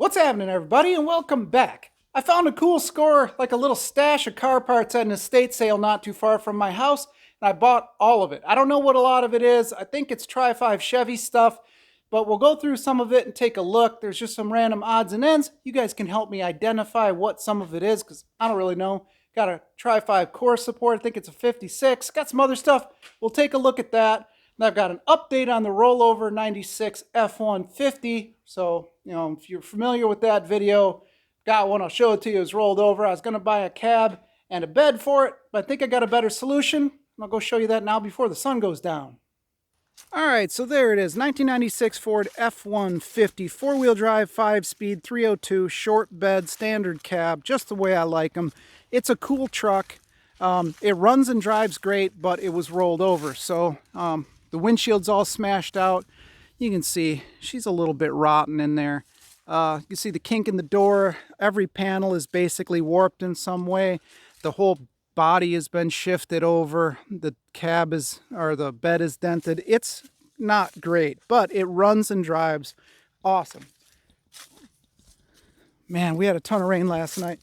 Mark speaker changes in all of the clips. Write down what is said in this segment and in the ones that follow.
Speaker 1: What's happening, everybody, and welcome back. I found a cool score, like a little stash of car parts at an estate sale not too far from my house, and I bought all of it. I don't know what a lot of it is. I think it's Tri-5 Chevy stuff, but we'll go through some of it and take a look. There's just some random odds and ends. You guys can help me identify what some of it is, because I don't really know. Got a Tri-5 core support. I think it's a 56. Got some other stuff. We'll take a look at that. And I've got an update on the rollover 96 F-150. So, if you're familiar with that video, got one, I'll show it to you. It's rolled over. I was going to buy a cab and a bed for it, but I think I got a better solution. I'll go show you that now before the sun goes down. All right, so there it is. 1996 Ford F-150, four-wheel drive, 5-speed, 302, short bed, standard cab, just the way I like them. It's a cool truck. It runs and drives great, but it was rolled over. So the windshield's all smashed out. You can see she's a little bit rotten in there. You can see the kink in the door. Every panel is basically warped in some way. The whole body has been shifted over. The cab is, or the bed is dented. It's not great, but it runs and drives awesome. Man, we had a ton of rain last night.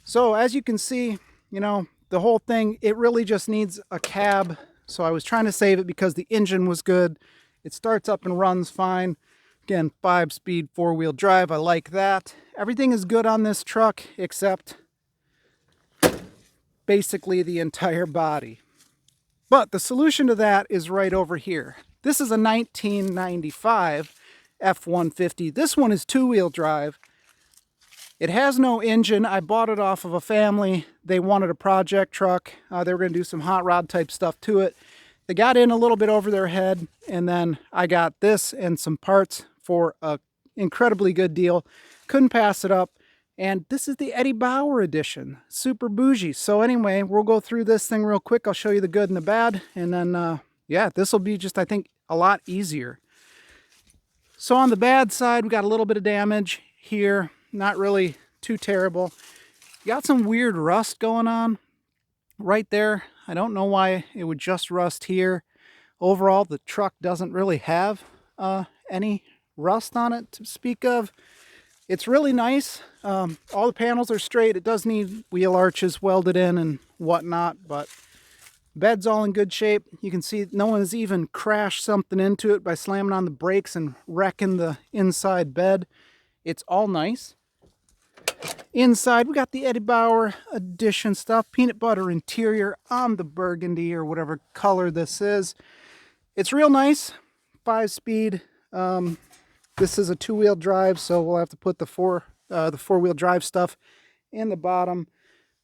Speaker 1: So as you can see, the whole thing, it really just needs a cab. So I was trying to save it because the engine was good. It starts up and runs fine. Again, 5-speed, 4-wheel drive. I like that. Everything is good on this truck except basically the entire body. But the solution to that is right over here. This is a 1995 F-150. This one is 2-wheel drive. It has no engine. I bought it off of a family. They wanted a project truck. They were going to do some hot rod type stuff to it. They got in a little bit over their head, and then I got this and some parts for an incredibly good deal. Couldn't pass it up. And this is the Eddie Bauer edition. Super bougie. So anyway, we'll go through this thing real quick. I'll show you the good and the bad. And then, this will be just, I think, a lot easier. So on the bad side, we got a little bit of damage here. Not really too terrible. Got some weird rust going on right there. I don't know why it would just rust here. Overall, the truck doesn't really have any rust on it to speak of. It's really nice. All the panels are straight. It does need wheel arches welded in and whatnot, but bed's all in good shape. You can see no one's even crashed something into it by slamming on the brakes and wrecking the inside bed. It's all nice. Inside, we got the Eddie Bauer edition stuff. Peanut butter interior on the burgundy or whatever color this is. It's real nice. 5-speed. This is a 2-wheel drive, so we'll have to put the four-wheel drive stuff in the bottom.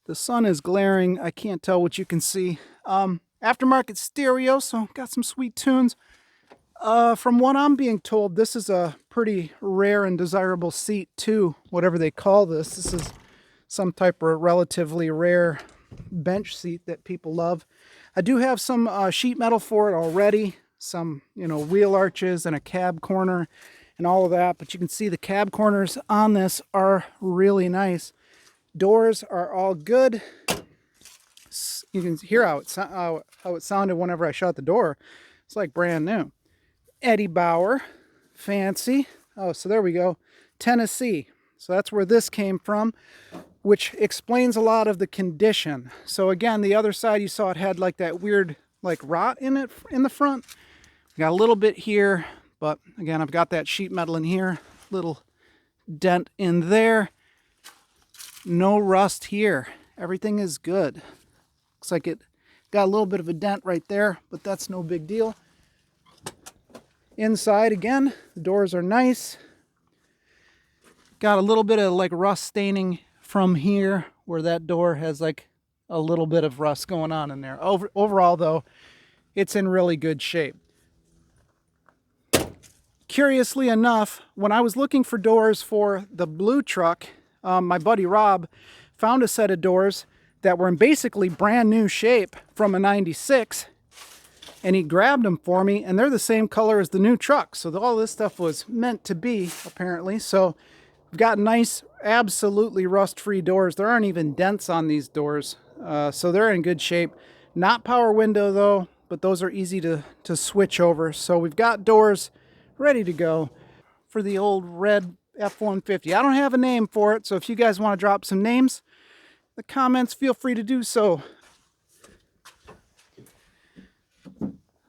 Speaker 1: The sun is glaring. I can't tell what you can see. Aftermarket stereo, so got some sweet tunes. From what I'm being told, this is a pretty rare and desirable seat too, whatever they call this. This is some type of relatively rare bench seat that people love. I do have some sheet metal for it already, some wheel arches and a cab corner and all of that, but you can see the cab corners on this are really nice. Doors are all good. You can hear how it sounded whenever I shut the door. It's like brand new. Eddie Bauer, fancy. Oh, so there we go. Tennessee. So that's where this came from, which explains a lot of the condition. So again, the other side you saw it had like that weird rot in it in the front. Got a little bit here, but again, I've got that sheet metal in here. Little dent in there. No rust here. Everything is good. Looks like it got a little bit of a dent right there, but that's no big deal. Inside, again, the doors are nice. Got a little bit of rust staining from here where that door has a little bit of rust going on in there. Overall, though, it's in really good shape. Curiously enough, when I was looking for doors for the blue truck, my buddy Rob found a set of doors that were in basically brand new shape from a 96. And he grabbed them for me, and they're the same color as the new truck. So all this stuff was meant to be, apparently. So we've got nice, absolutely rust-free doors. There aren't even dents on these doors, so they're in good shape. Not power window, though, but those are easy to switch over. So we've got doors ready to go. For the old red F-150. I don't have a name for it, so if you guys want to drop some names in the comments, feel free to do so.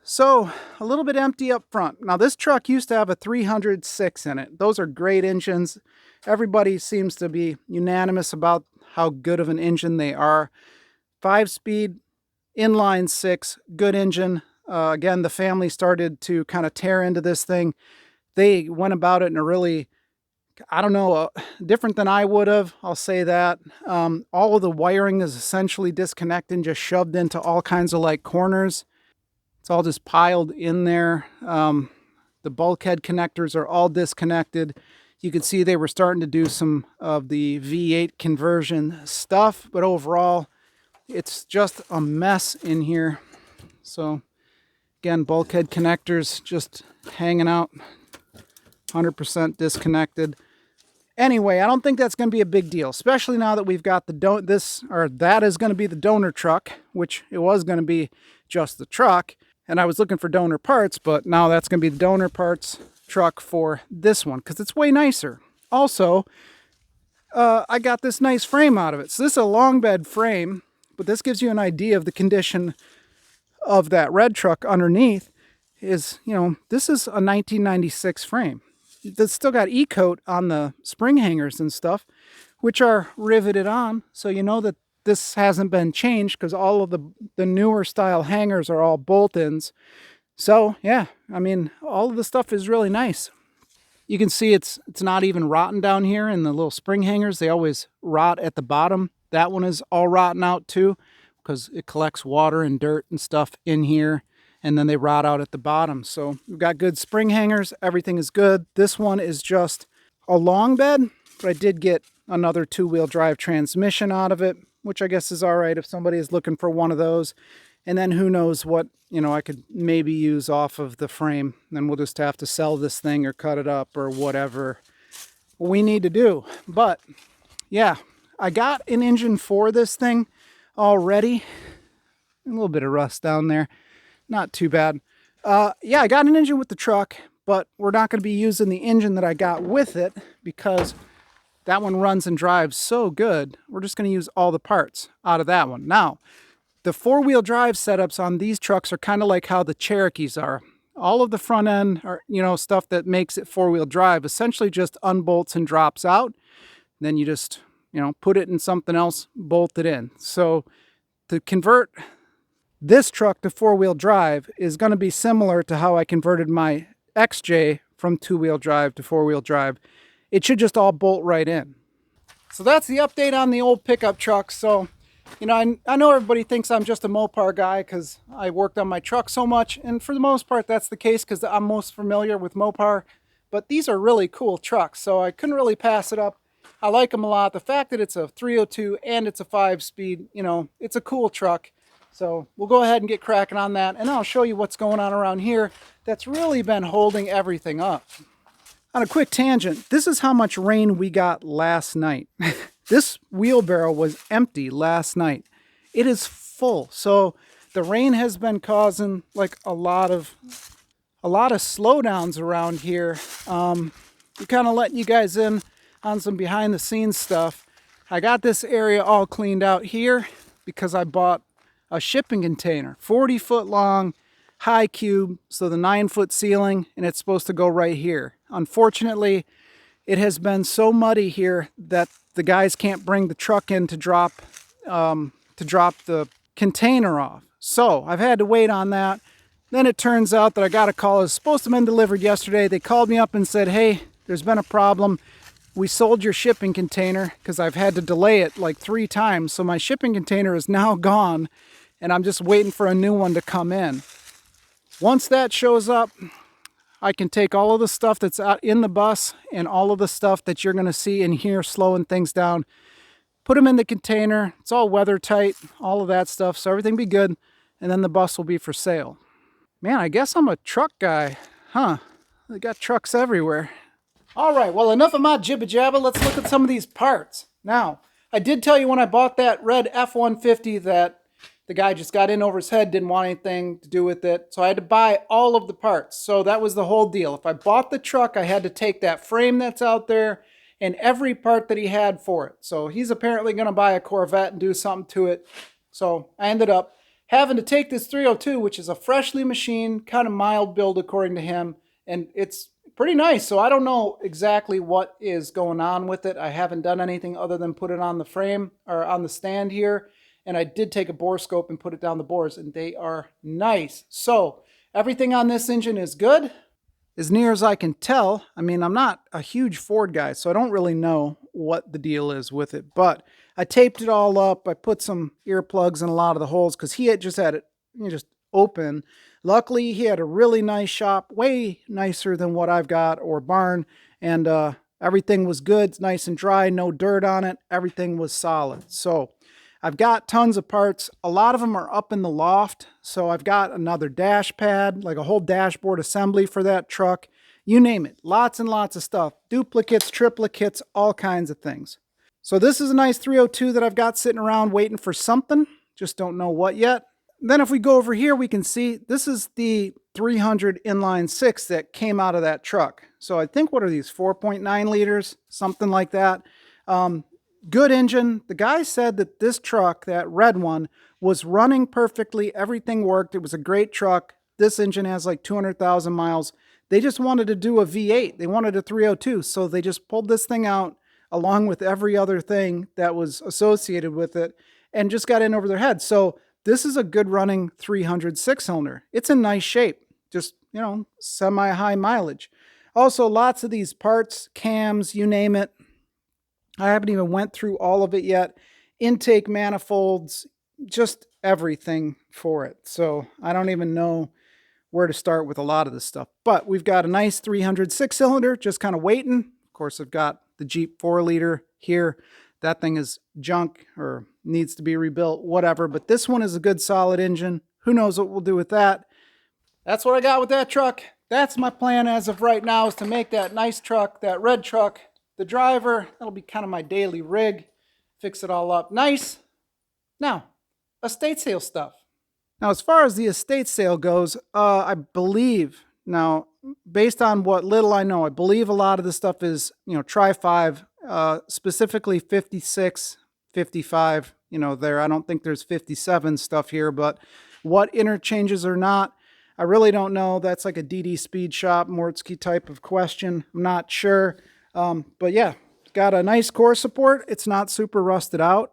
Speaker 1: So, a little bit empty up front. Now, this truck used to have a 306 in it. Those are great engines. Everybody seems to be unanimous about how good of an engine they are. 5-speed, inline 6, good engine. Again, the family started to kind of tear into this thing. They went about it in a really, I don't know, different than I would have. I'll say that. All of the wiring is essentially disconnected and just shoved into all kinds of like corners. It's all just piled in there. The bulkhead connectors are all disconnected. You can see they were starting to do some of the V8 conversion stuff, but overall, it's just a mess in here. So, again, bulkhead connectors just hanging out, 100% disconnected. Anyway, I don't think that's going to be a big deal, especially now that we've got that is going to be the donor truck, which it was going to be just the truck. And I was looking for donor parts, but now that's going to be the donor parts truck for this one because it's way nicer. Also, I got this nice frame out of it. So this is a long bed frame, but this gives you an idea of the condition of that red truck underneath. This is a 1996 frame. It's still got E-coat on the spring hangers and stuff, which are riveted on. So you know that this hasn't been changed because all of the newer style hangers are all bolt-ins. So yeah, I mean, all of the stuff is really nice. You can see it's not even rotten down here in the little spring hangers. They always rot at the bottom. That one is all rotten out too because it collects water and dirt and stuff in here, and then they rot out at the bottom. So we've got good spring hangers. Everything is good. This one is just a long bed, but I did get another 2-wheel drive transmission out of it, which I guess is all right if somebody is looking for one of those. And then who knows what, I could maybe use off of the frame. Then we'll just have to sell this thing or cut it up or whatever we need to do. But yeah, I got an engine for this thing already. A little bit of rust down there. Not too bad. Yeah, I got an engine with the truck, but we're not going to be using the engine that I got with it because that one runs and drives so good. We're just going to use all the parts out of that one. Now, the 4-wheel drive setups on these trucks are kind of like how the Cherokees are. All of the front end are, stuff that makes it 4-wheel drive essentially just unbolts and drops out. Then you just, put it in something else, bolt it in. So to convert this truck to 4-wheel drive is going to be similar to how I converted my XJ from 2-wheel drive to 4-wheel drive. It should just all bolt right in. So that's the update on the old pickup truck. So, I know everybody thinks I'm just a Mopar guy because I worked on my truck so much. And for the most part, that's the case because I'm most familiar with Mopar. But these are really cool trucks, so I couldn't really pass it up. I like them a lot. The fact that it's a 302 and it's a 5-speed, it's a cool truck. So we'll go ahead and get cracking on that. And I'll show you what's going on around here that's really been holding everything up. On a quick tangent, this is how much rain we got last night. This wheelbarrow was empty last night. It is full. So the rain has been causing like a lot of slowdowns around here. We're kind of letting you guys in on some behind the scenes stuff. I got this area all cleaned out here because I bought a shipping container, 40-foot long, high cube, so the 9-foot ceiling, and it's supposed to go right here. Unfortunately, it has been so muddy here that the guys can't bring the truck in to drop the container off. So I've had to wait on that. Then it turns out that I got a call. It was supposed to have been delivered yesterday. They called me up and said, hey, there's been a problem. We sold your shipping container because I've had to delay it like 3 times. So my shipping container is now gone and I'm just waiting for a new one to come in. Once that shows up, I can take all of the stuff that's out in the bus and all of the stuff that you're going to see in here slowing things down, put them in the container. It's all weather tight, all of that stuff, so everything be good, and then the bus will be for sale. Man, I guess I'm a truck guy, huh? They got trucks everywhere. All right, well, enough of my jibba jabba. Let's look at some of these parts. Now, I did tell you when I bought that red F-150 that the guy just got in over his head, didn't want anything to do with it. So I had to buy all of the parts. So that was the whole deal. If I bought the truck, I had to take that frame that's out there and every part that he had for it. So he's apparently going to buy a Corvette and do something to it. So I ended up having to take this 302, which is a freshly machined, kind of mild build according to him, and it's pretty nice. So I don't know exactly what is going on with it. I haven't done anything other than put it on the frame or on the stand here, and I did take a bore scope and put it down the bores, and they are nice. So everything on this engine is good. As near as I can tell, I mean, I'm not a huge Ford guy, so I don't really know what the deal is with it, but I taped it all up. I put some earplugs in a lot of the holes because he had just had it just open. Luckily, he had a really nice shop, way nicer than what I've got or barn, and everything was good. It's nice and dry, no dirt on it. Everything was solid. So I've got tons of parts. A lot of them are up in the loft. So I've got another dash pad, like a whole dashboard assembly for that truck. You name it. Lots and lots of stuff. Duplicates, triplicates, all kinds of things. So this is a nice 302 that I've got sitting around waiting for something. Just don't know what yet. Then if we go over here, we can see this is the 300 inline six that came out of that truck. So I think, what are these, 4.9 liters, something like that. Good engine. The guy said that this truck, that red one, was running perfectly. Everything worked. It was a great truck. This engine has like 200,000 miles. They just wanted to do a V8. They wanted a 302. So they just pulled this thing out along with every other thing that was associated with it and just got in over their head. So this is a good running 300 six-cylinder. It's in nice shape. Just, you know, semi-high mileage. Also, lots of these parts, cams, you name it. I haven't even went through all of it yet. Intake manifolds, just everything for it. So I don't even know where to start with a lot of this stuff. But we've got a nice 300 six-cylinder just kind of waiting. Of course, I've got the Jeep 4-liter here. That thing is junk or needs to be rebuilt, whatever. But this one is a good solid engine. Who knows what we'll do with that. That's what I got with that truck. That's my plan as of right now, is to make that nice truck, that red truck, the driver. That'll be kind of my daily rig. Fix it all up nice. Now, estate sale stuff. Now, as far as the estate sale goes, I believe, now, based on what little I know, I believe a lot of the stuff is, you know, tri-5, specifically 56, 55, you know, there. I don't think there's 57 stuff here, but what interchanges or not, I really don't know. That's like a DD Speed Shop, Mortsky type of question. I'm not sure. But yeah, got a nice core support. It's not super rusted out.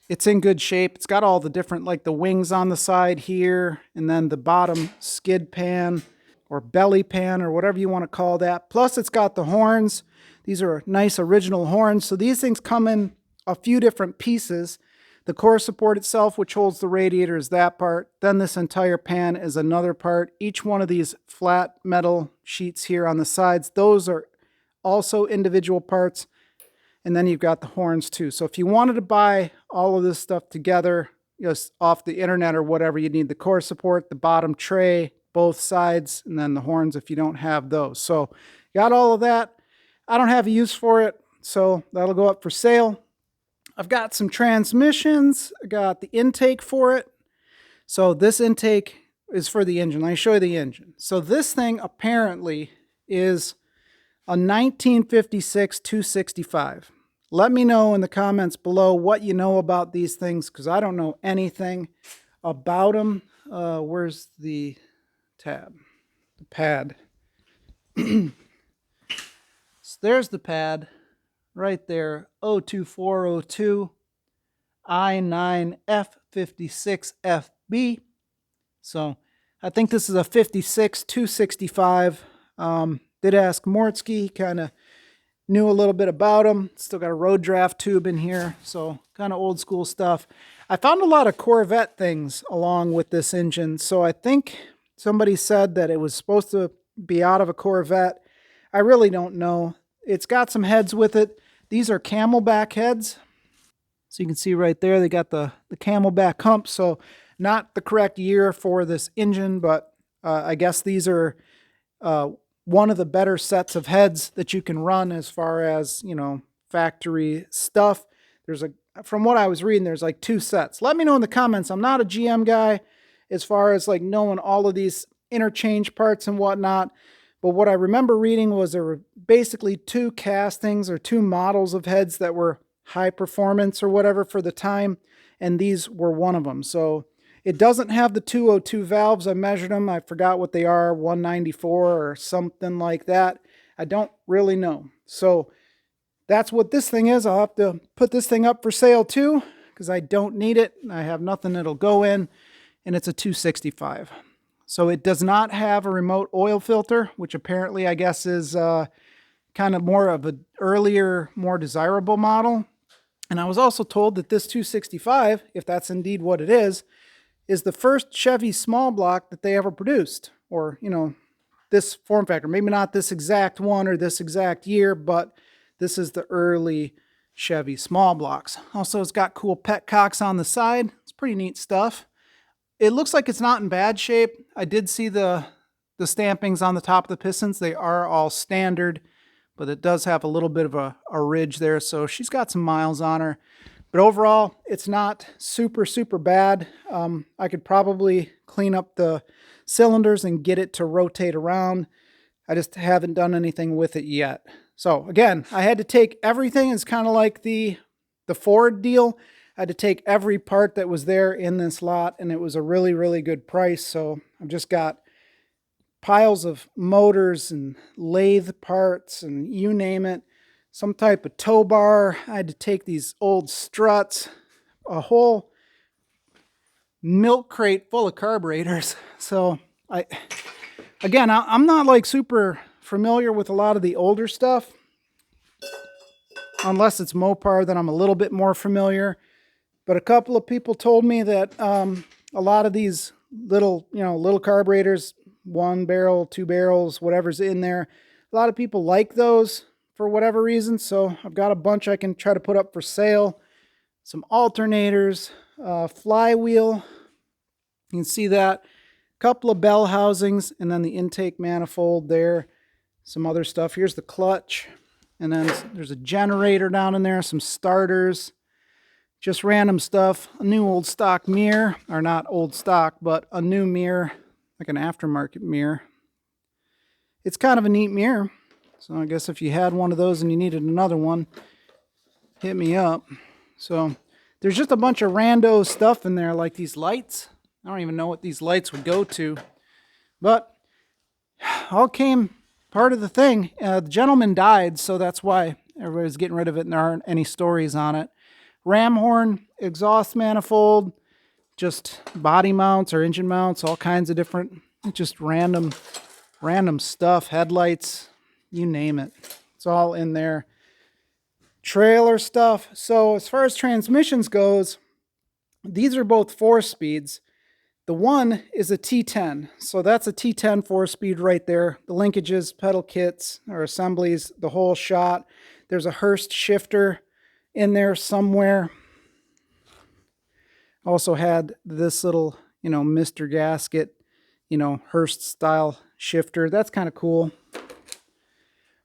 Speaker 1: It's in good shape. It's got all the different, like the wings on the side here, and then the bottom skid pan or belly pan or whatever you want to call that. Plus it's got the horns. These are nice original horns. So these things come in a few different pieces. The core support itself, which holds the radiator, is that part. Then this entire pan is another part. Each one of these flat metal sheets here on the sides, those are also individual parts. And then you've got the horns too. So if you wanted to buy all of this stuff together, just off the internet or whatever, you need the core support, the bottom tray, both sides, and then the horns if you don't have those. So got all of that. I don't have a use for it, so that'll go up for sale. I've got some transmissions. I got the intake for it. So this intake is for the engine. Let me show you the engine. So this thing apparently is a 1956 265. Let me know in the comments below what you know about these things, because I don't know anything about them. Where's the tab? The pad. So there's the pad right there. 02402 I9F56FB. So I think this is a 56 265. Did ask Mortsky, kind of knew a little bit about them. Still got a road draft tube in here, so kind of old school stuff. I found a lot of Corvette things along with this engine, so I think somebody said that it was supposed to be out of a Corvette. I really don't know. It's got some heads with it. These are Camelback heads. So you can see right there, they got the Camelback hump, so not the correct year for this engine, but I guess these are one of the better sets of heads that you can run as far as, you know, factory stuff. from what I was reading, there's like 2 sets. Let me know in the comments. I'm not a GM guy as far as like knowing all of these interchange parts and whatnot. But what I remember reading was there were basically 2 castings or 2 models of heads that were high performance or whatever for the time. And these were one of them. So it doesn't have the 202 valves. I measured them. I forgot what they are, 194 or something like that. I don't really know. So that's what this thing is. I'll have to put this thing up for sale too because I don't need it. I have nothing that'll go in, and it's a 265. So it does not have a remote oil filter, which apparently I guess is kind of more of an earlier, more desirable model. And I was also told that this 265, if that's indeed what it is the first Chevy small block that they ever produced. Or, you know, this form factor. Maybe not this exact one or this exact year, but this is the early Chevy small blocks. Also, it's got cool petcocks on the side. It's pretty neat stuff. It looks like it's not in bad shape. I did see the stampings on the top of the pistons. They are all standard, but it does have a little bit of a ridge there. So she's got some miles on her. But overall, it's not super, super bad. I could probably clean up the cylinders and get it to rotate around. I just haven't done anything with it yet. So again, I had to take everything. It's kind of like the Ford deal. I had to take every part that was there in this lot, and it was a really, really good price. So I've just got piles of motors and lathe parts and you name it. Some type of tow bar. I had to take these old struts, a whole milk crate full of carburetors. So I'm not like super familiar with a lot of the older stuff. Unless it's Mopar, then I'm a little bit more familiar. But a couple of people told me that a lot of these little carburetors, 1 barrel, 2 barrels, whatever's in there, a lot of people like those for whatever reason. So I've got a bunch I can try to put up for sale. Some alternators, flywheel. You can see that. A couple of bell housings, and then the intake manifold there. Some other stuff. Here's the clutch. And then there's a generator down in there, some starters. Just random stuff. A new old stock mirror. Or not old stock, but a new mirror. Like an aftermarket mirror. It's kind of a neat mirror. So I guess if you had one of those and you needed another one, hit me up. So there's just a bunch of rando stuff in there, like these lights. I don't even know what these lights would go to. But all came part of the thing. The gentleman died, so that's why everybody's getting rid of it and there aren't any stories on it. Ram horn, exhaust manifold, just body mounts or engine mounts, all kinds of different, just random stuff, headlights, you name it. It's all in there. Trailer stuff. So as far as transmissions goes, these are both 4-speeds. The one is a T10. So that's a T10 4-speed right there. The linkages, pedal kits, or assemblies, the whole shot. There's a Hurst shifter in there somewhere. Also had this little, Mr. Gasket, Hurst style shifter. That's kind of cool.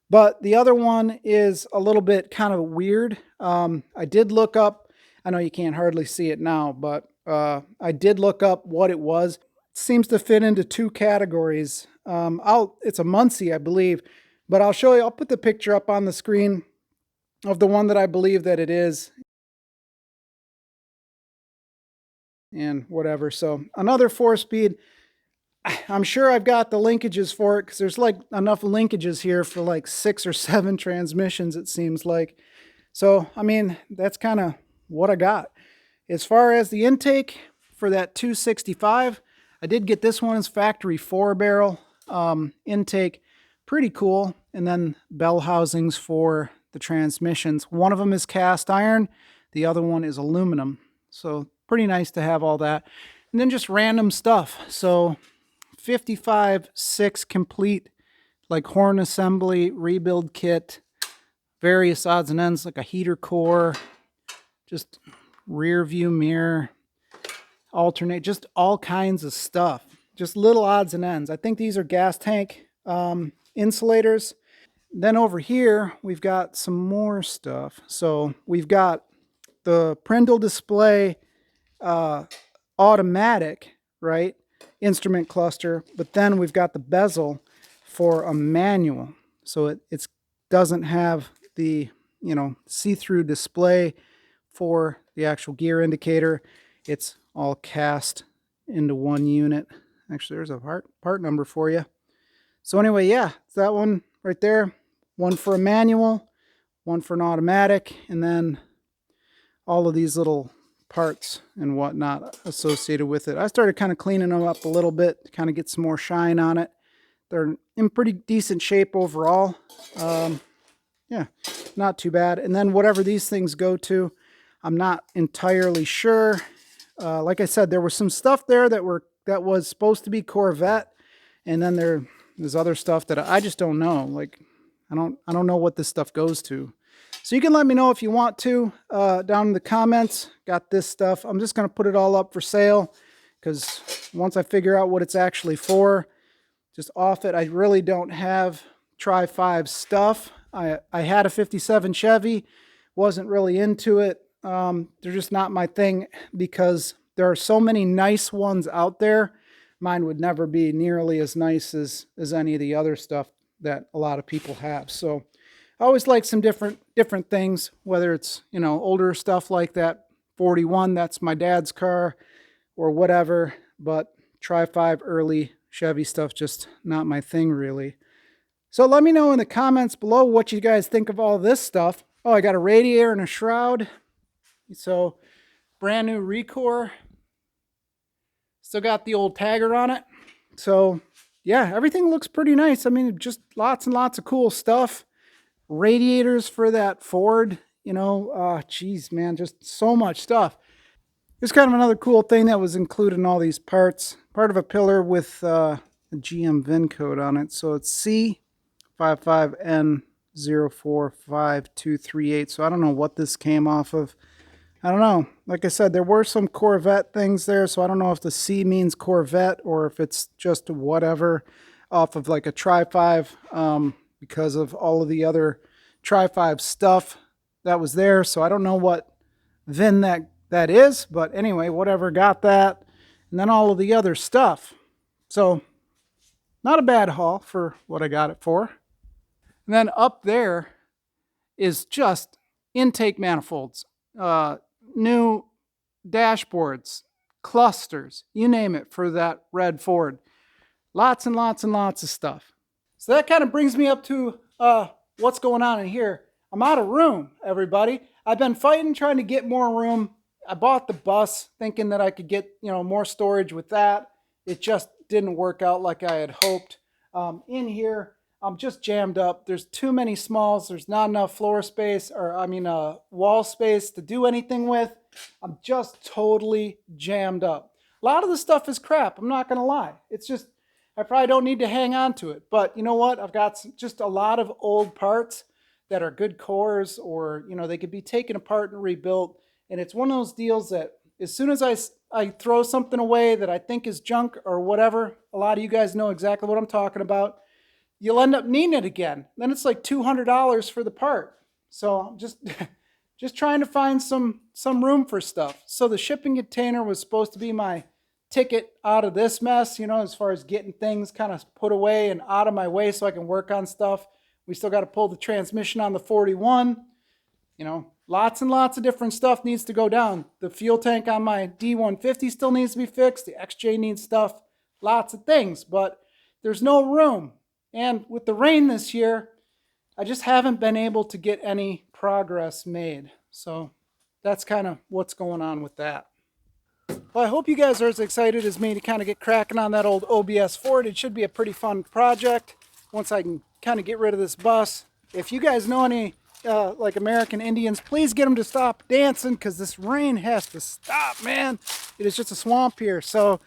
Speaker 1: But the other one is a little bit kind of weird. I did look up, I know you can't hardly see it now, but I did look up what it was. It seems to fit into 2 categories. It's a Muncie, I believe, but I'll show you, I'll put the picture up on the screen of the one that I believe that it is. And whatever. So another 4-speed. I'm sure I've got the linkages for it because there's like enough linkages here for like 6 or 7 transmissions, it seems like. So, I mean, that's kind of what I got. As far as the intake for that 265, I did get this one as factory 4-barrel intake. Pretty cool. And then bell housings for the transmissions. One of them is cast iron. The other one is aluminum. So pretty nice to have all that. And then just random stuff. So 55/6 complete, like horn assembly, rebuild kit, various odds and ends, like a heater core, just rear view mirror, alternate, just all kinds of stuff. Just little odds and ends. I think these are gas tank insulators. Then over here, we've got some more stuff. So we've got the Prindle display automatic, right, instrument cluster, but then we've got the bezel for a manual. So it doesn't have the, you know, see-through display for the actual gear indicator. It's all cast into one unit. Actually, there's a part number for you. So anyway, yeah, it's that one right there. One for a manual, one for an automatic, and then all of these little parts and whatnot associated with it. I started kind of cleaning them up a little bit to kind of get some more shine on it. They're in pretty decent shape overall. Yeah, not too bad. And then whatever these things go to, I'm not entirely sure. Like I said, there was some stuff there that was supposed to be Corvette, and then there's other stuff that I just don't know. Like I don't know what this stuff goes to. So you can let me know if you want to down in the comments. Got this stuff. I'm just going to put it all up for sale because once I figure out what it's actually for, just off it. I really don't have Tri-5 stuff. I had a 57 Chevy, wasn't really into it. They're just not my thing because there are so many nice ones out there. Mine would never be nearly as nice as any of the other stuff that a lot of people have. So I always like some different things, whether it's, you know, older stuff like that 41, that's my dad's car, or whatever. But Tri-5 early Chevy stuff, just not my thing really. So let me know in the comments below what you guys think of all this stuff. Oh, I got a radiator and a shroud. So brand new Recore. Still got the old tagger on it. So yeah, everything looks pretty nice. I mean, just lots and lots of cool stuff. Radiators for that Ford, you know, geez, man, just so much stuff. Here's kind of another cool thing that was included in all these parts. Part of a pillar with a GM VIN code on it. So it's C55N045238. So I don't know what this came off of. I don't know. Like I said, there were some Corvette things there. So I don't know if the C means Corvette or if it's just whatever off of like a Tri-5 because of all of the other Tri-5 stuff that was there. So I don't know what VIN that is, but anyway, whatever, got that. And then all of the other stuff. So not a bad haul for what I got it for. And then up there is just intake manifolds, new dashboards, clusters, you name it, for that red Ford. Lots and lots and lots of stuff. So that kind of brings me up to what's going on in here. I'm out of room, everybody. I've been fighting trying to get more room. I bought the bus thinking that I could get, you know, more storage with that. It just didn't work out like I had hoped. In here, I'm just jammed up. There's too many smalls. There's not enough floor space, or I mean wall space to do anything with. I'm just totally jammed up. A lot of the stuff is crap. I'm not going to lie. It's just, I probably don't need to hang on to it. But you know what? I've got just a lot of old parts that are good cores, or, you know, they could be taken apart and rebuilt. And it's one of those deals that as soon as I throw something away that I think is junk or whatever, a lot of you guys know exactly what I'm talking about, you'll end up needing it again. Then it's like $200 for the part. So I'm just trying to find some room for stuff. So the shipping container was supposed to be my ticket out of this mess, you know, as far as getting things kind of put away and out of my way so I can work on stuff. We still got to pull the transmission on the 41. You know, lots and lots of different stuff needs to go down. The fuel tank on my D150 still needs to be fixed. The XJ needs stuff. Lots of things, but there's no room. And with the rain this year, I just haven't been able to get any progress made. So that's kind of what's going on with that. Well, I hope you guys are as excited as me to kind of get cracking on that old OBS Ford. It should be a pretty fun project once I can kind of get rid of this bus. If you guys know any like American Indians, please get them to stop dancing because this rain has to stop, man. It is just a swamp here. So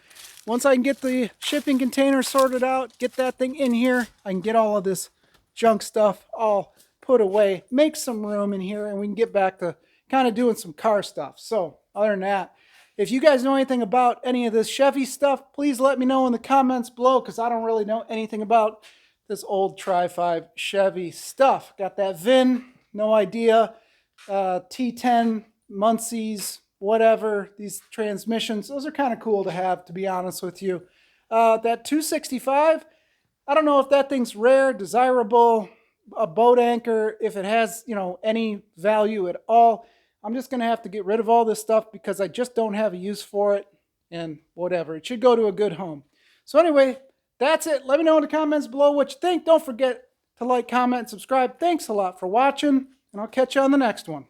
Speaker 1: once I can get the shipping container sorted out, get that thing in here, I can get all of this junk stuff all put away, make some room in here, and we can get back to kind of doing some car stuff. So other than that, if you guys know anything about any of this Chevy stuff, please let me know in the comments below because I don't really know anything about this old Tri-5 Chevy stuff. Got that VIN, no idea. T10 Muncie's, whatever, these transmissions, those are kind of cool to have, to be honest with you. That 265, I don't know if that thing's rare, desirable, a boat anchor, if it has, you know, any value at all. I'm just going to have to get rid of all this stuff because I just don't have a use for it, and whatever. It should go to a good home. So anyway, that's it. Let me know in the comments below what you think. Don't forget to like, comment, and subscribe. Thanks a lot for watching, and I'll catch you on the next one.